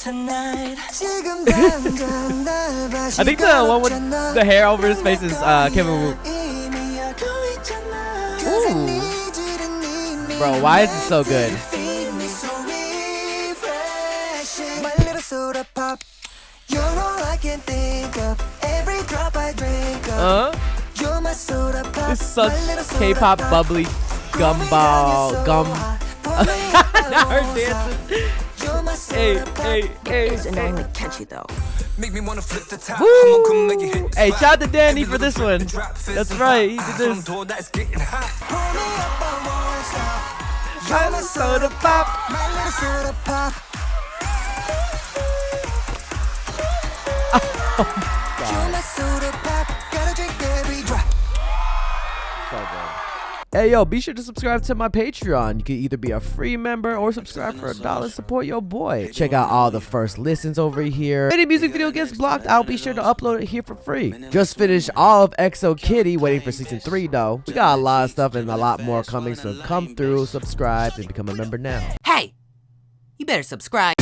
I think the one with the hair over his face is Kevin. Ooh. Bro, why is it so good? It's such K-pop bubbly gumball gum. Now her dancing. Hey. It's annoyingly catchy though. Woo! Hey, shout out to Danny for this one. That's right, he did this. My little soda pop. Oh my God. Hey yo, be sure to subscribe to my Patreon. You can either be a free member or subscribe for $1. Support your boy. Check out all the first listens over here. If any music video gets blocked, I'll be sure to upload it here for free. Just finished all of EXO Kitty, waiting for season 3 though. We got a lot of stuff and a lot more coming, so come through, subscribe, and become a member now. Hey, you better subscribe.